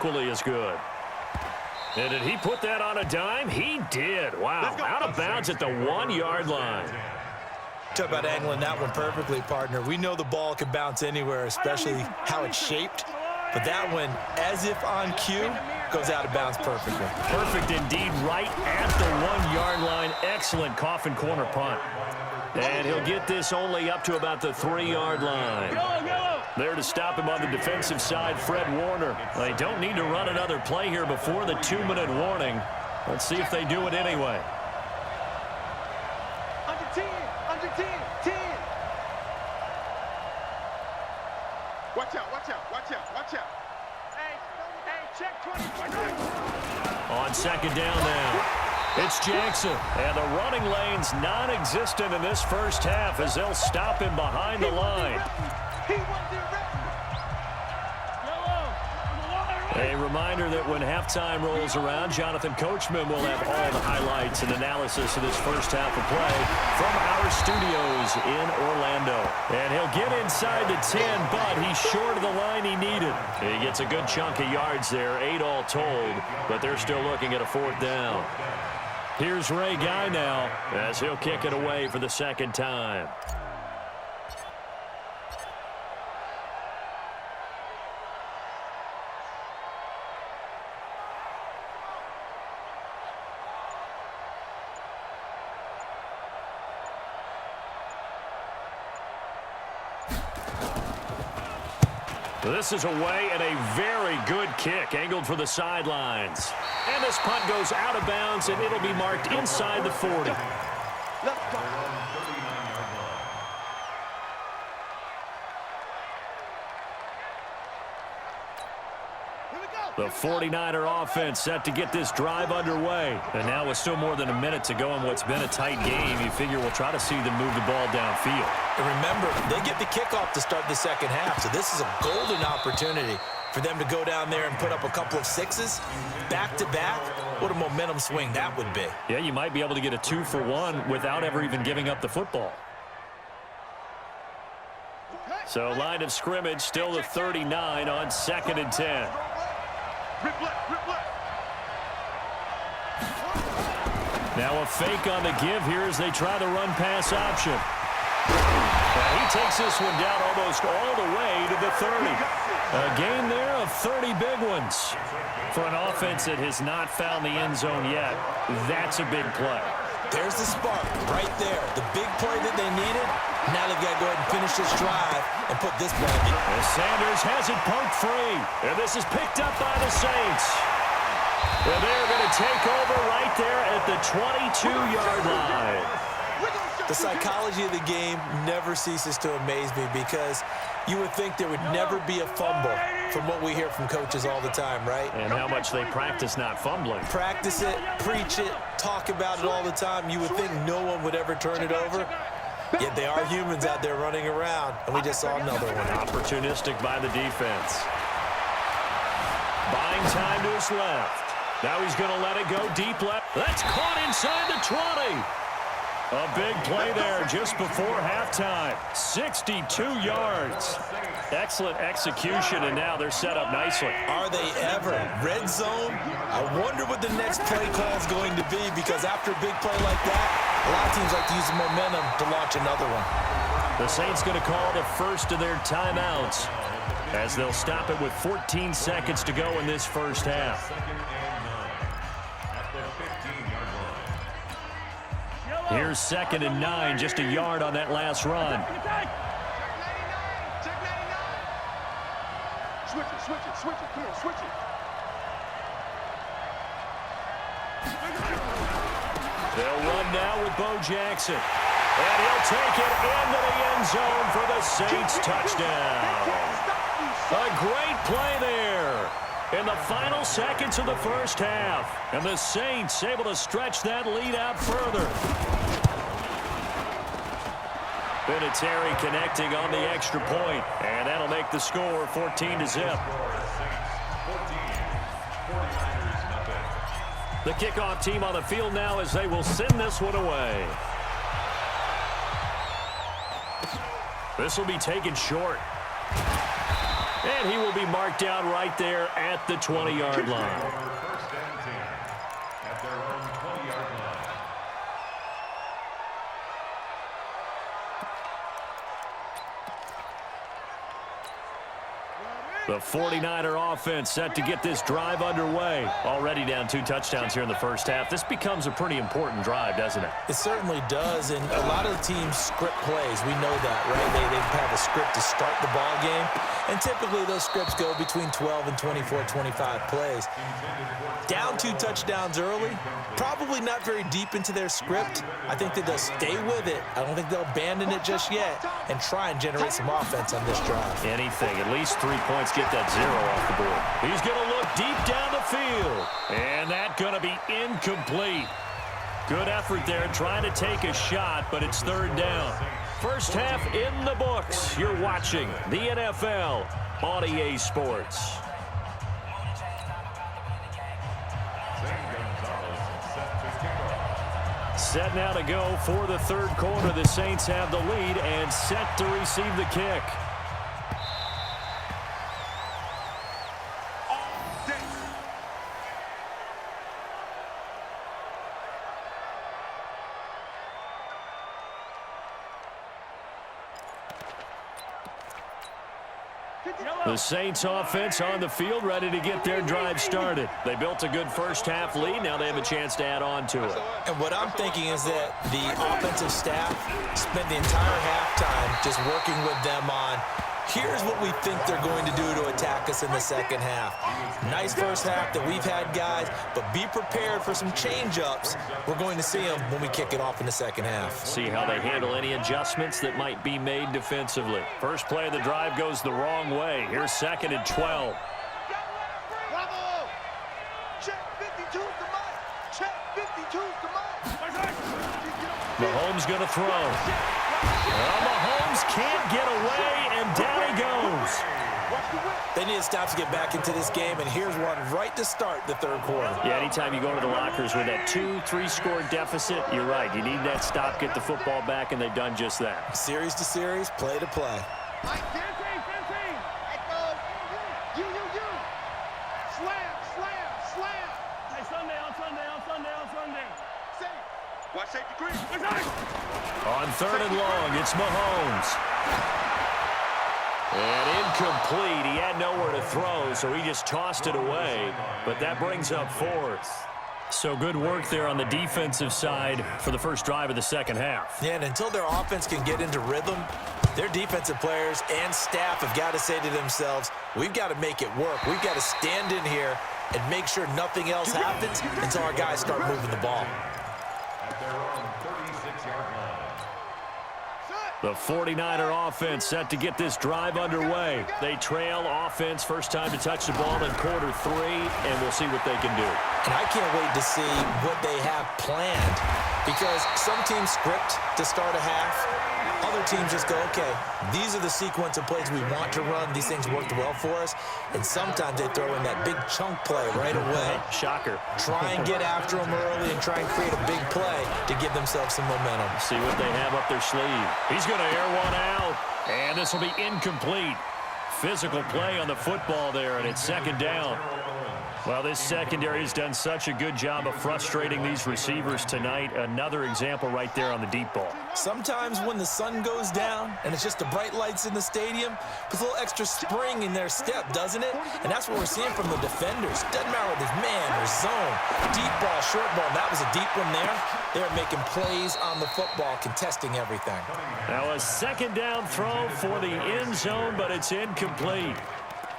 equally as good. And did he put that on a dime? He did. Wow, out of bounds at the 1-yard line. Talk about angling that one perfectly, partner. We know the ball can bounce anywhere, especially how it's shaped. But that one, as if on cue, goes out of bounds perfectly. Perfect indeed, right at the 1-yard line. Excellent coffin corner punt. And he'll get this only up to about the 3-yard line. There to stop him on the defensive side, Fred Warner. They don't need to run another play here before the 2-minute warning. Let's see if they do it anyway. Under 10, 10. Watch out. Hey, check 20. On second down now, it's Jackson. And the running lane's non-existent in this first half as they'll stop him behind the line. A reminder that when halftime rolls around, Jonathan Coachman will have all the highlights and analysis of this first half of play from our studios in Orlando. And he'll get inside the 10, but he's short of the line he needed. He gets a good chunk of yards there, 8 all told, but they're still looking at a 4th down. Here's Ray Guy now as he'll kick it away for the second time. This is away and a very good kick angled for the sidelines. And this punt goes out of bounds, and it'll be marked inside the 40. The 49er offense set to get this drive underway. And now with still more than a minute to go in what's been a tight game, you figure we'll try to see them move the ball downfield. And remember, they get the kickoff to start the second half, so this is a golden opportunity for them to go down there and put up a couple of sixes back-to-back. What a momentum swing that would be. Yeah, you might be able to get a 2-for-1 without ever even giving up the football. So line of scrimmage still the 39 on 2nd and 10. Now a fake on the give here as they try the run-pass option. And he takes this one down almost all the way to the 30. A gain there of 30 big ones. For an offense that has not found the end zone yet, that's a big play. There's the spark right there. The big play that they needed. Now they've got to go ahead and finish this drive and put this ball in. As Sanders has it poked free. And this is picked up by the Saints. And they're going to take over right there at the 22-yard line. The psychology of the game never ceases to amaze me because you would think there would never be a fumble from what we hear from coaches all the time, right? And how much they practice not fumbling. Practice it, preach it, talk about it all the time. You would think no one would ever turn it over. Yet they are humans out there running around, and we just saw another one. Opportunistic by the defense. Buying time to his left. Now he's going to let it go deep left. That's caught inside the 20. A big play there just before halftime. 62 yards. Excellent execution, and now they're set up nicely. Are they ever? Red zone? I wonder what the next play call is going to be, because after a big play like that, a lot of teams like to use the momentum to launch another one. The Saints going to call the first of their timeouts as they'll stop it with 14 seconds to go in this first half. Here's 2nd and 9, just a yard on that last run. Switch it, kid, switch it. They'll run now with Bo Jackson. And he'll take it into the end zone for the Saints touchdown. A great play there in the final seconds of the first half. And the Saints able to stretch that lead out further. Vinatieri connecting on the extra point, and that'll make the score 14-0. The kickoff team on the field now as they will send this one away. This will be taken short. And he will be marked down right there at the 20-yard line. First and 10 at their own 20-yard line. The 49er offense set to get this drive underway. Already down 2 touchdowns here in the first half. This becomes a pretty important drive, doesn't it? It certainly does, and a lot of the teams script plays. We know that, right? They have a script to start the ball game, and typically those scripts go between 12 and 24, 25 plays. Down 2 touchdowns early, probably not very deep into their script. I think that they'll stay with it. I don't think they'll abandon it just yet and try and generate some offense on this drive. Anything, at least 3 points, get that 0 off the board. He's going to look deep down the field, and that's going to be incomplete. Good effort there trying to take a shot, but it's 3rd down. First half in the books. You're watching the NFL on EA Sports. Set now to go for the 3rd quarter. The Saints have the lead and set to receive the kick. The Saints offense on the field, ready to get their drive started. They built a good first half lead. Now they have a chance to add on to it. And what I'm thinking is that the offensive staff spent the entire halftime just working with them on, here's what we think they're going to do to attack us in the second half. Nice first half that we've had, guys, but be prepared for some change-ups. We're going to see them when we kick it off in the second half. See how they handle any adjustments that might be made defensively. First play of the drive goes the wrong way. Here's 2nd and 12. Bravo! Check 52, come on! Check 52, come on! Mahomes going to throw. Well, Mahomes can't get away, and down he goes. They need to stop to get back into this game, and here's one right to start the 3rd quarter. Yeah, anytime you go to the lockers with that 2-3 score deficit, you're right. You need that stop, get the football back, and they've done just that. Series to series, play to play. On 3rd and long, it's Mahomes. And incomplete. He had nowhere to throw, so he just tossed it away. But that brings up 4th. So good work there on the defensive side for the first drive of the second half. Yeah, and until their offense can get into rhythm, their defensive players and staff have got to say to themselves, we've got to make it work. We've got to stand in here and make sure nothing else happens until our guys start moving the ball. At their own 36-yard line. The 49er offense set to get this drive underway. They trail offense, first time to touch the ball in quarter 3, and we'll see what they can do. And I can't wait to see what they have planned, because some teams script to start a half. Other teams just go, okay, these are the sequence of plays we want to run. These things worked well for us. And sometimes they throw in that big chunk play right away. Shocker. Try and get after them early and try and create a big play to give themselves some momentum. See what they have up their sleeve. He's going to air one out, and this will be incomplete. Physical play on the football there, and it's 2nd down. Well, this secondary has done such a good job of frustrating these receivers tonight. Another example right there on the deep ball. Sometimes when the sun goes down and it's just the bright lights in the stadium, puts a little extra spring in their step, doesn't it? And that's what we're seeing from the defenders. Doesn't matter whether it's man or zone, deep ball, short ball. That was a deep one there. They're making plays on the football, contesting everything. Now a 2nd down throw for the end zone, but it's incomplete.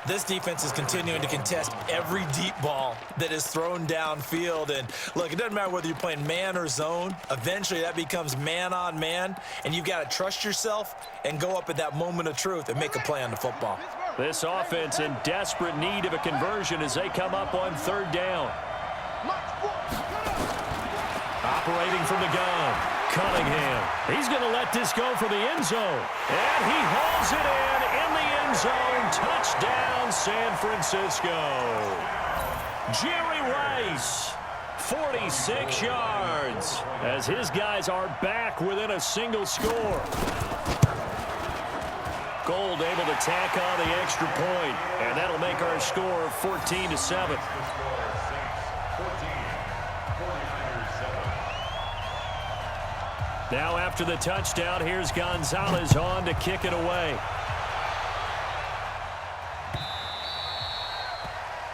This defense is continuing to contest every deep ball that is thrown downfield. And look, it doesn't matter whether you're playing man or zone. Eventually, that becomes man on man. And you've got to trust yourself and go up at that moment of truth and make a play on the football. This offense in desperate need of a conversion as they come up on 3rd down. Operating from the gun, Cunningham. He's going to let this go for the end zone. And he hauls it in the end zone. Touchdown, San Francisco. Jerry Rice, 46 yards, as his guys are back within a single score. Gold able to tack on the extra point, and that'll make our score 14-7. Now after the touchdown, here's Gonzalez on to kick it away.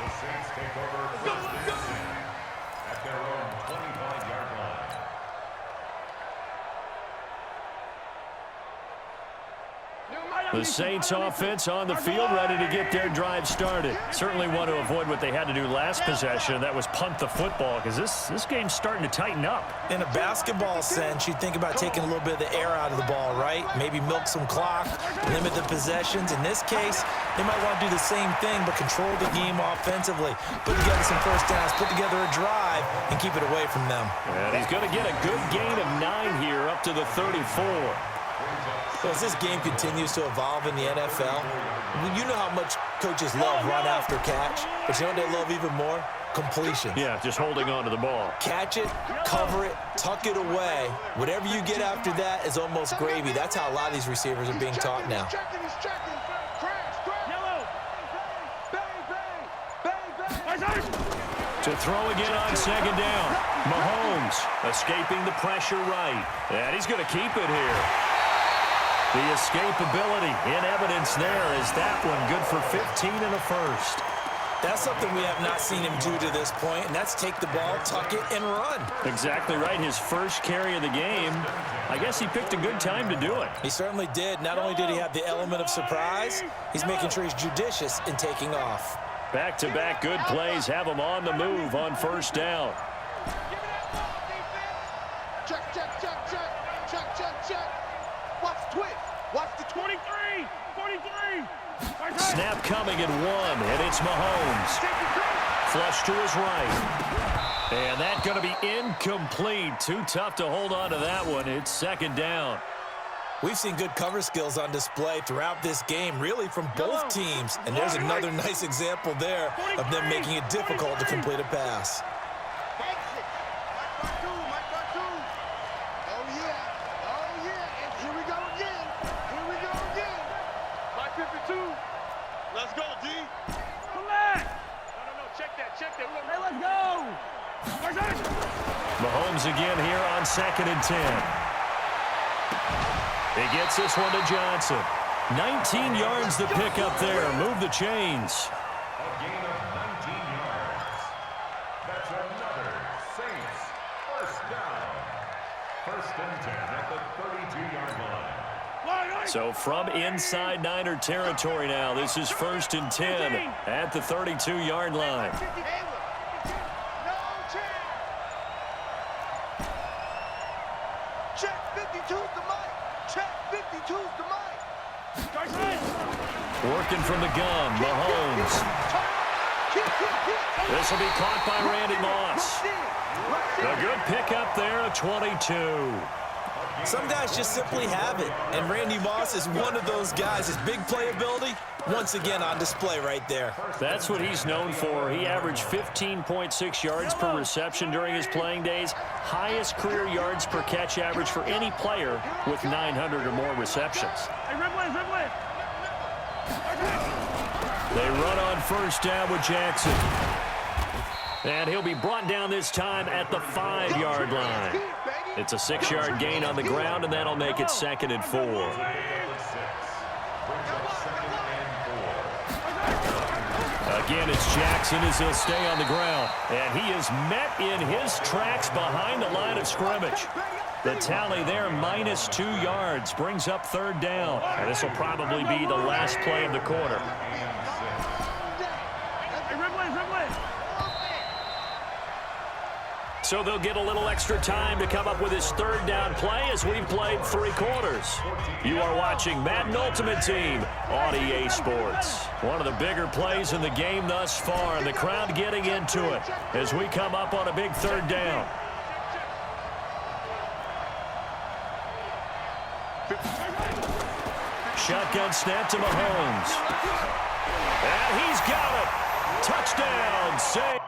The Saints take over first and 10 at their own 25-yard line. The Saints offense on the field, ready to get their drive started. Certainly want to avoid what they had to do last possession. That was punt the football, because this game's starting to tighten up. In a basketball sense, you think about taking a little bit of the air out of the ball, right? Maybe milk some clock, limit the possessions. In this case, they might want to do the same thing, but control the game offensively. Put together some first downs, put together a drive, and keep it away from them. And he's going to get a good gain of 9 here, up to the 34. So as this game continues to evolve in the NFL, you know how much coaches love run after catch, but you know what they love even more? Completions. Yeah, just holding on to the ball. Catch it, cover it, tuck it away. Whatever you get after that is almost gravy. That's how a lot of these receivers are being taught now. To throw again on second down. Mahomes escaping the pressure right. And he's going to keep it here. The escapability in evidence there is that one good for 15 and a first. That's something we have not seen him do to this point, and that's take the ball, tuck it, and run. Exactly right. His first carry of the game. I guess he picked a good time to do it. He certainly did. Not only did he have the element of surprise, he's making sure he's judicious in taking off. Back-to-back good plays have him on the move on first down. Check, check, check, check, check, check, check. Watch the twist. Watch the 23, 43. Snap coming at 1, and it's Mahomes. Flush to his right. And that's going to be incomplete. Too tough to hold on to that one. It's second down. We've seen good cover skills on display throughout this game, really from both teams. And there's another nice example there of them making it difficult to complete a pass. Let's go, D. Come back. No, check that. Hey, let's go. Mahomes again here on second and 10. He gets this one to Johnson. 19 yards to pick up there. Move the chains. A gain of 19 yards. That's another Saints first down. First and 10 at the 32-yard line. So from inside Niner territory now, this is first and 10 at the 32-yard line. Check 52's the mic. Check 52's the mic. Working from the gun, Mahomes. This will be caught by Randy Moss. A good pickup there at 22. Some guys just simply have it, and Randy Moss is one of those guys. His big playability, once again on display right there. That's what he's known for. He averaged 15.6 yards per reception during his playing days. Highest career yards per catch average for any player with 900 or more receptions. They run on first down with Jackson. And he'll be brought down this time at the 5-yard line. It's a 6-yard gain on the ground, and that'll make it second and 4. Again, it's Jackson as he'll stay on the ground. And he is met in his tracks behind the line of scrimmage. The tally there, -2 yards, brings up third down. And this will probably be the last play of the quarter. So they'll get a little extra time to come up with his third down play as we've played 3 quarters. You are watching Madden Ultimate Team on EA Sports. One of the bigger plays in the game thus far, and the crowd getting into it as we come up on a big third down. Shotgun snap to Mahomes. And he's got it. Touchdown, save.